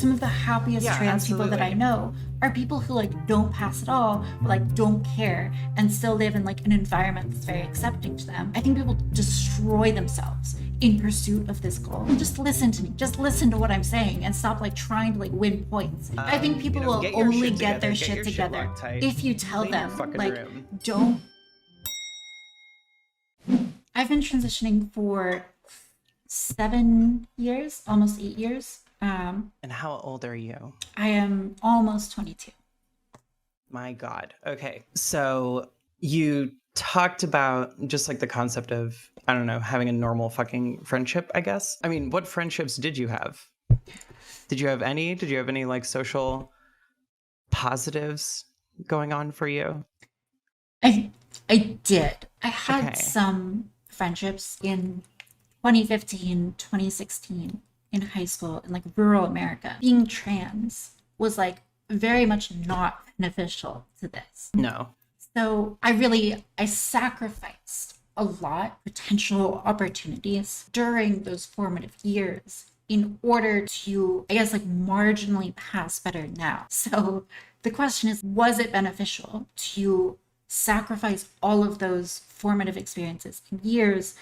some of the happiest Yeah, trans people that I absolutely. know are people who like don't pass at all, but like don't care and still live in like an environment that's very accepting to them. I think people destroy themselves in pursuit of this goal. Just listen to me. Just listen to what I'm saying and stop like trying to like win points. I think people will Get your only shit get their together, shit your together locked tight, if you tell clean your them fucking like room. don't. I've been transitioning for 7 years, almost 8 years. And how old are you? I am almost 22. My God. Okay. So you talked about just like the concept of, I don't know, having a normal fucking friendship, I guess. I mean, what friendships did you have? Did you have any? Did you have any like social positives going on for you? I did. I had Okay. some friendships in 2015, 2016 in high school in like rural America. Being trans was like very much not beneficial to this. No. So I sacrificed a lot potential opportunities during those formative years in order to, I guess, like marginally pass better now. So the question is, was it beneficial to sacrifice all of those formative experiences and years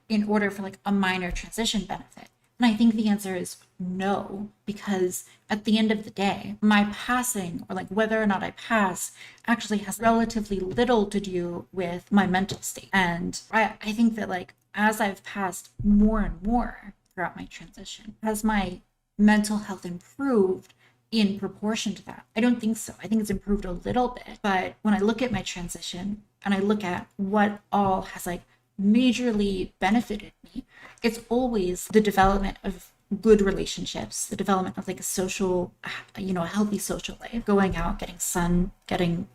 in order for like a minor transition benefit? And I think the answer is no, because at the end of the day, my passing or like whether or not I pass actually has relatively little to do with my mental state. And I think that like as I've passed more and more throughout my transition, has my mental health improved in proportion to that? I don't think so. I think it's improved a little bit. But when I look at my transition and I look at what all has like majorly benefited me, it's always the development of good relationships, the development of like a social, a healthy social life, going out, getting sun, getting,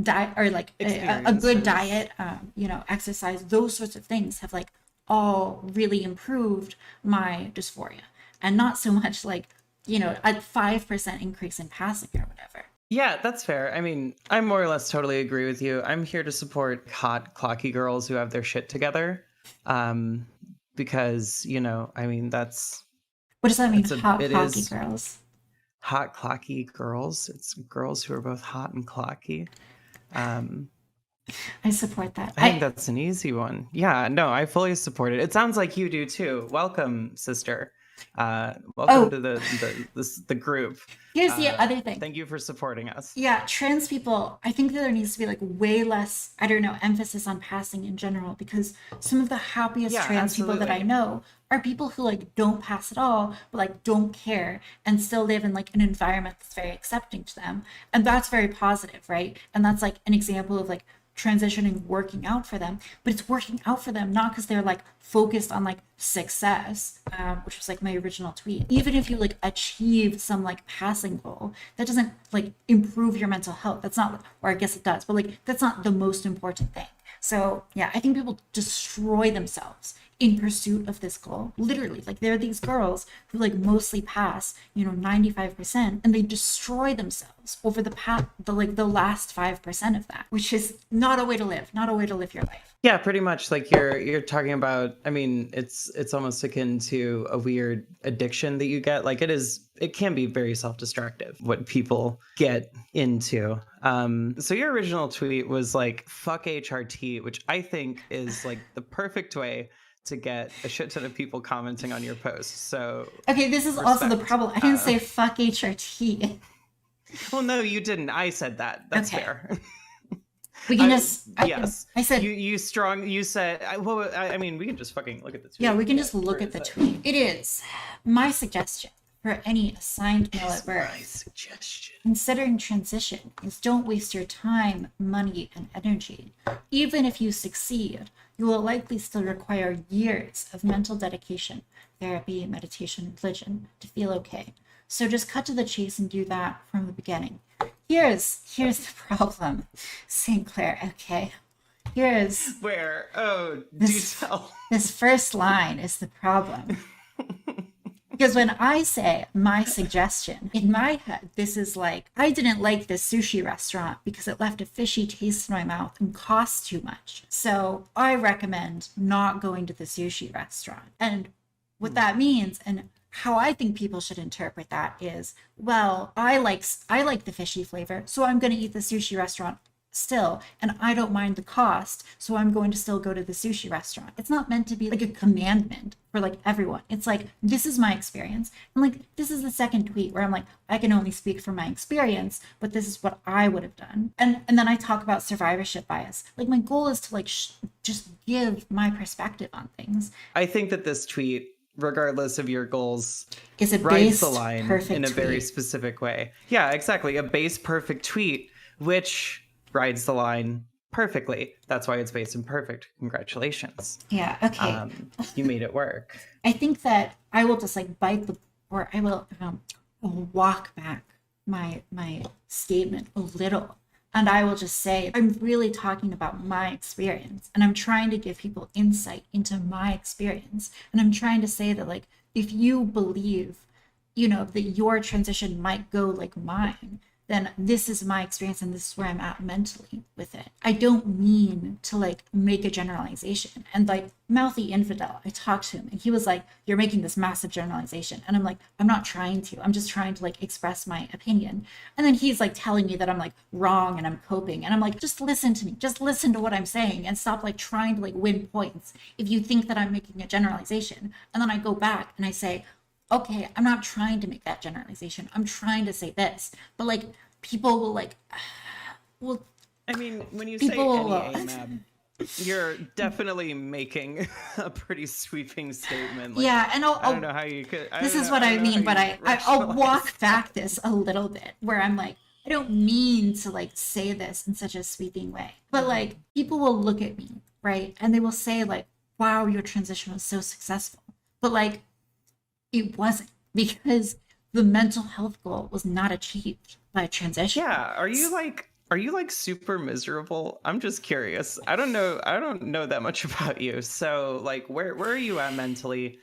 diet or like a good diet, exercise, those sorts of things have like all really improved my dysphoria, and not so much like, a 5% increase in passing or whatever. Yeah, that's fair. I mean, I more or less totally agree with you. I'm here to support hot, clocky girls who have their shit together. Because, I mean, What does that mean, hot it hockey is girls? hot, clocky girls. It's girls who are both hot and clocky. Um, I support that. I think that's an easy one. Yeah, no, I fully support it. It sounds like you do too. Welcome, sister. Welcome to the group. Here's the other thing. Thank you for supporting us. Yeah, trans people, I think that there needs to be like way less, I don't know, emphasis on passing in general, because some of the happiest trans people that I know are people who like don't pass at all, but like don't care and still live in like an environment that's very accepting to them. And that's very positive, right? And that's like an example of like transitioning working out for them, but it's working out for them not because they're like focused on like success, which was like my original tweet. Even if you like achieved some like passing goal, that doesn't like improve your mental health. That's not, or I guess it does, but like that's not the most important thing. So yeah, I think people destroy themselves in pursuit of this goal. Literally, like there are these girls who like mostly pass, 95%, and they destroy themselves over the last 5% of that, which is not a way to live, not a way to live your life. Yeah, pretty much. Like you're talking about, I mean, it's almost akin to a weird addiction that you get. Like it can be very self-destructive what people get into. So your original tweet was like, fuck HRT, which I think is like the perfect way to get a shit ton of people commenting on your posts. So okay, this is also the problem. I didn't say fuck HRT. Well, no, you didn't. I said that. That's fair. We can just. Yes. I said. You strong. You said. Well, I mean, we can just fucking look at the tweet. Yeah, we can just look at the tweet. It is my suggestion for any assigned male at birth. My suggestion. Considering transition is don't waste your time, money, and energy. Even if you succeed, you will likely still require years of mental dedication, therapy, meditation, religion to feel okay. So just cut to the chase and do that from the beginning. Here's the problem, St. Clair. Okay, here's where. Oh, do tell. This first line is the problem. Because when I say my suggestion, in my head, this is like, I didn't like this sushi restaurant because it left a fishy taste in my mouth and cost too much. So I recommend not going to the sushi restaurant. And what that means, and how I think people should interpret that is, well, I like the fishy flavor, so I'm going to eat the sushi restaurant still, and I don't mind the cost, so I'm going to still go to the sushi restaurant. It's not meant to be like a commandment for like everyone. It's like, this is my experience. And like, this is the second tweet where I'm like, I can only speak from my experience, but this is what I would have done. And then I talk about survivorship bias. Like, my goal is to like just give my perspective on things. I think that this tweet, regardless of your goals, Is a rides the based line perfect in a very tweet. specific way. Yeah, exactly. A base perfect tweet, which rides the line perfectly. That's why it's based in perfect. Congratulations. Yeah, okay. You made it work. I think that I will just like bite the, or I will walk back my statement a little, and I will just say I'm really talking about my experience, and I'm trying to give people insight into my experience, and I'm trying to say that like, if you believe, that your transition might go like mine, then this is my experience and this is where I'm at mentally with it. I don't mean to like make a generalization. And like Mouthy Infidel, I talked to him and he was like, you're making this massive generalization. And I'm like, I'm not trying to. I'm just trying to like express my opinion. And then he's like telling me that I'm like wrong and I'm coping. And I'm like, just listen to me. Just listen to what I'm saying and stop like trying to like win points if you think that I'm making a generalization. And then I go back and I say, okay, I'm not trying to make that generalization. I'm trying to say this. But like, people will like, well, I mean, when you say people any will. AMAB, you're definitely making a pretty sweeping statement. Like, Yeah, and I don't know how you could. this is what I mean, but I'll walk back this a little bit where I'm like, I don't mean to like say this in such a sweeping way, but like people will look at me, right? And they will say like, wow, your transition was so successful. But like, it wasn't, because the mental health goal was not achieved by transition. Yeah, are you like super miserable? I'm just curious. I don't know that much about you. So like where are you at mentally,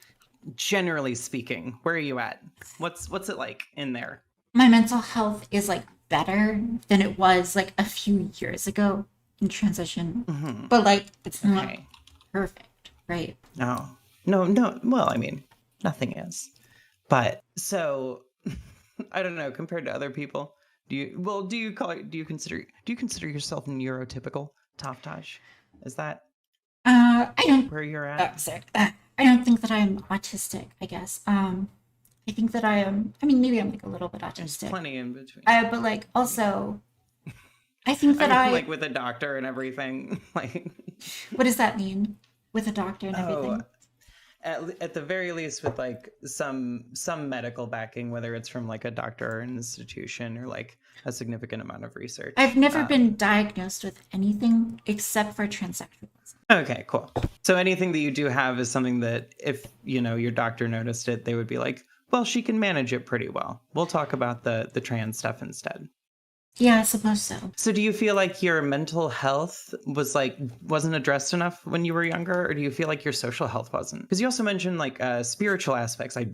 generally speaking? Where are you at? What's it like in there? My mental health is like better than it was like a few years ago in transition, Mm-hmm. but like it's not Okay. perfect, right? No. No, no. Well, I mean, nothing is. But so I don't know, compared to other people, do you consider yourself neurotypical, taftaj? Is that I don't. where you're at? Sorry. I don't think that I'm autistic. I guess. I think that I am. I mean, maybe I'm like a little bit There's autistic. plenty in between. But like also, I think I that mean, like with a doctor and everything. Like, What does that mean with a doctor and oh, everything? at the very least, with like some medical backing, whether it's from like a doctor or an institution or like a significant amount of research. I've never been diagnosed with anything except for transsexualism. Okay, cool. So anything that you do have is something that if, your doctor noticed it, they would be like, well, she can manage it pretty well. We'll talk about the trans stuff instead. Yeah, I suppose so. So do you feel like your mental health wasn't addressed enough when you were younger, or do you feel like your social health wasn't? Because you also mentioned like spiritual aspects. I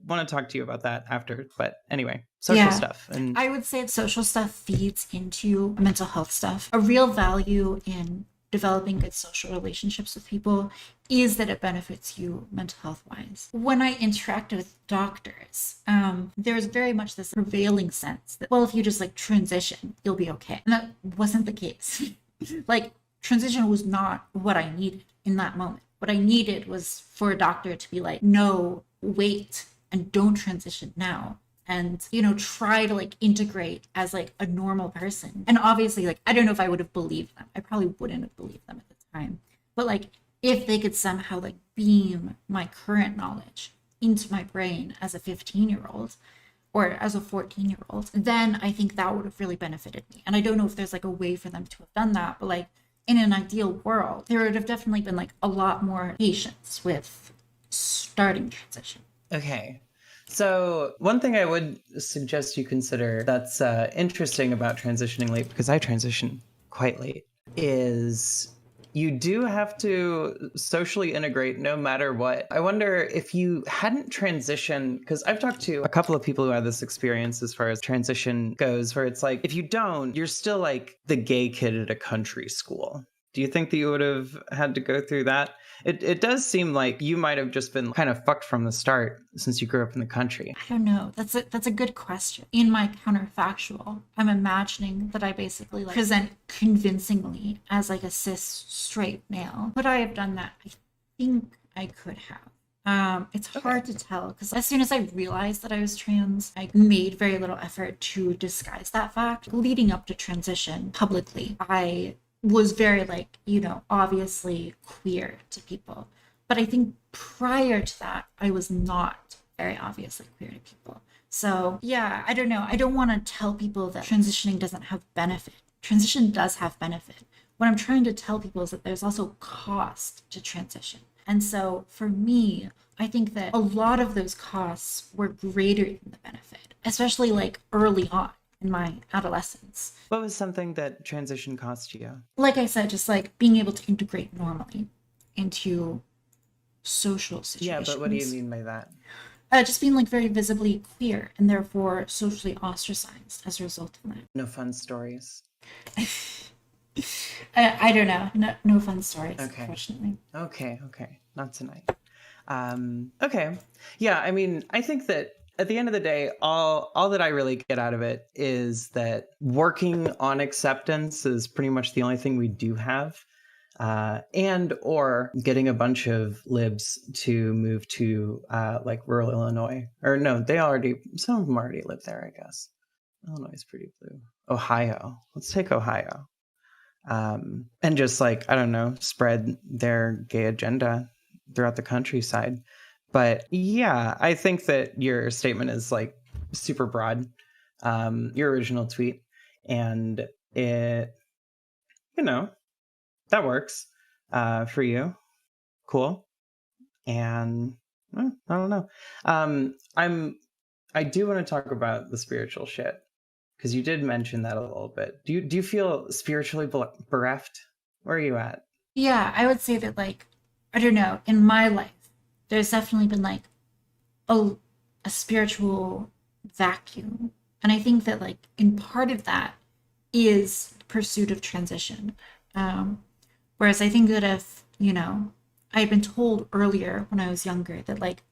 want to talk to you about that after, but anyway, social stuff. And I would say social stuff feeds into mental health stuff. A real value in developing good social relationships with people is that it benefits you mental health wise. When I interact with doctors, there's very much this prevailing sense that, well, if you just like transition, you'll be okay. And that wasn't the case. Like, transition was not what I needed in that moment. What I needed was for a doctor to be like, no, wait, and don't transition now, and try to like integrate as like a normal person. And obviously, like, I don't know if I would have believed them. I probably wouldn't have believed them at the time, but like, if they could somehow like beam my current knowledge into my brain as a 15-year-old or as a 14-year-old, then I think that would have really benefited me. And I don't know if there's like a way for them to have done that, but like, in an ideal world, there would have definitely been like a lot more patience with starting transition. okay. So one thing I would suggest you consider that's interesting about transitioning late, because I transitioned quite late, is you do have to socially integrate no matter what. I wonder if you hadn't transitioned, because I've talked to a couple of people who had this experience as far as transition goes, where it's like, if you don't, you're still like the gay kid at a country school. Do you think that you would have had to go through that? it does seem like you might have just been kind of fucked from the start since you grew up in the country. I don't know. That's a good question. In my counterfactual, I'm imagining that I basically like present convincingly as like a cis straight male. Could I have done that? I think I could have. It's hard to tell because as soon as I realized that I was trans, I made very little effort to disguise that fact. Leading up to transition publicly, I was very like, obviously queer to people. But I think prior to that, I was not very obviously queer to people. So yeah, I don't know. I don't want to tell people that transitioning doesn't have benefit. Transition does have benefit. What I'm trying to tell people is that there's also cost to transition. And so for me, I think that a lot of those costs were greater than the benefit, especially like early on in my adolescence. What was something that transition cost you? Like I said, just like being able to integrate normally into social situations. Yeah, but what do you mean by that? Just being like very visibly queer and therefore socially ostracized as a result of that. No fun stories. I don't know. No fun stories, Okay. unfortunately. Okay. Not tonight. Okay. Yeah, I mean, I think that at the end of the day, all that I really get out of it is that working on acceptance is pretty much the only thing we do have. And or getting a bunch of libs to move to like rural Illinois. Or no, some of them already live there, I guess. Illinois is pretty blue. Ohio. Let's take Ohio. And just like, I don't know, spread their gay agenda throughout the countryside. But yeah, I think that your statement is like super broad, your original tweet, and it, that works for you. Cool. And I don't know. I do want to talk about the spiritual shit, because you did mention that a little bit. Do you feel spiritually bereft? Where are you at? Yeah, I would say that like, I don't know, in my life, there's definitely been like a spiritual vacuum. And I think that like in part of that is pursuit of transition. Whereas I think that if, I had been told earlier when I was younger that like,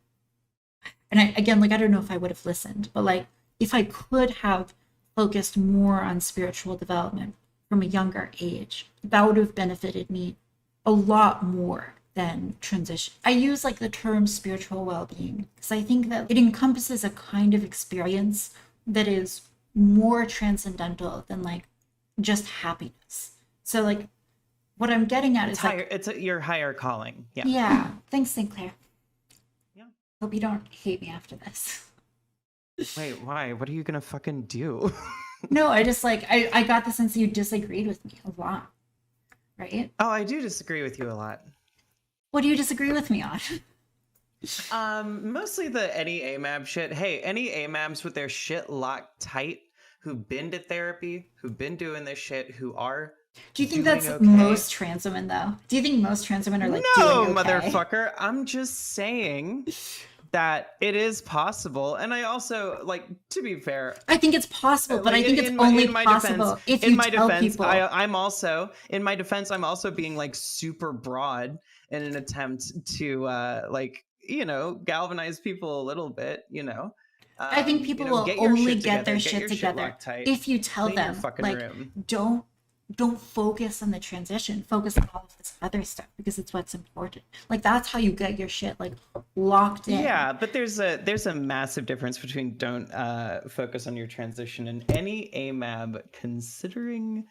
and again, like, I don't know if I would have listened, but like, if I could have focused more on spiritual development from a younger age, that would have benefited me a lot more than transition. I use like the term spiritual well-being because I think that it encompasses a kind of experience that is more transcendental than like just happiness. So like what I'm getting at is higher, like your higher calling. Yeah. Yeah. Thanks, Sinclair. Yeah. Hope you don't hate me after this. Wait, why? What are you gonna fucking do? No, I just like I got the sense you disagreed with me a lot. Right? Oh, I do disagree with you a lot. What do you disagree with me on? Mostly the any AMAB shit. Hey, any AMABs with their shit locked tight, who've been to therapy, who've been doing this shit, who are Do you think that's okay? Most trans women though? Do you think most trans women are like no, doing okay? Motherfucker. I'm just saying that it is possible. And I also, like, to be fair, I think it's possible, but like, I think it's only possible if you tell people. I'm also, in my defense, I'm also being like super broad in an attempt to like, galvanize people a little bit, I think people will only get their shit together if you tell them, like, don't focus on the transition, focus on all of this other stuff because it's what's important. Like that's how you get your shit like locked in. Yeah, but there's a massive difference between don't focus on your transition and any AMAB considering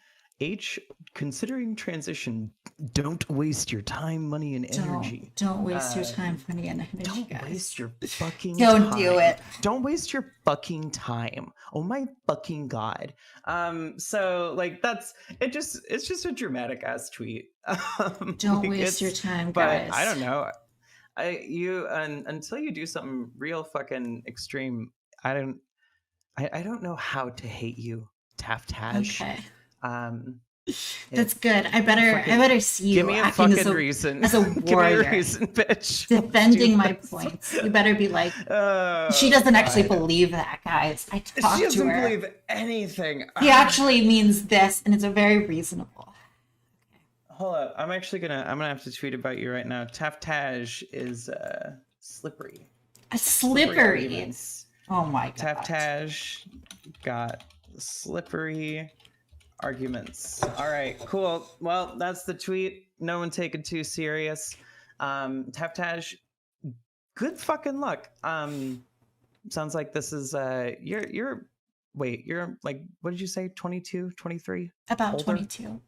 transition. Don't waste your time, money, and energy. Don't waste your time, money, and energy. Don't guys. waste your fucking don't time. do it. Don't waste your fucking time. Oh my fucking god. So like it's just a dramatic ass tweet. Don't like, waste your time, guys. But I don't know. Until you do something real fucking extreme, I don't know how to hate you, taftaj. Okay. That's good. I better see you acting as a warrior. Give me a reason, bitch. Defending my points. You better be like, she doesn't actually believe that, guys. I talked to her. She doesn't believe anything. He actually means this, and it's a very reasonable. Hold up. I'm gonna have to tweet about you right now. Taftaj is slippery. A Slippery slippery. arguments. Oh my god. Taftaj got slippery arguments. All right, cool. Well, that's the tweet. No one take it too serious. Taftaj, good fucking luck. Sounds like this is you're wait, you're like, what did you say? 22, 23? About Older? 22.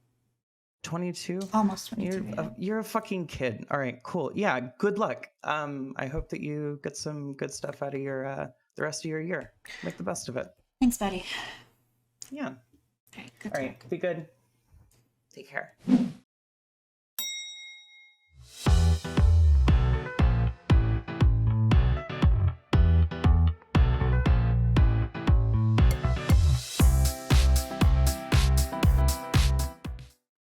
22? Almost 22. You're a fucking kid. All right, cool. Yeah, good luck. I hope that you get some good stuff out of your the rest of your year. Make the best of it. Thanks, buddy. Yeah. All right, good All talk. right, be good. Take care.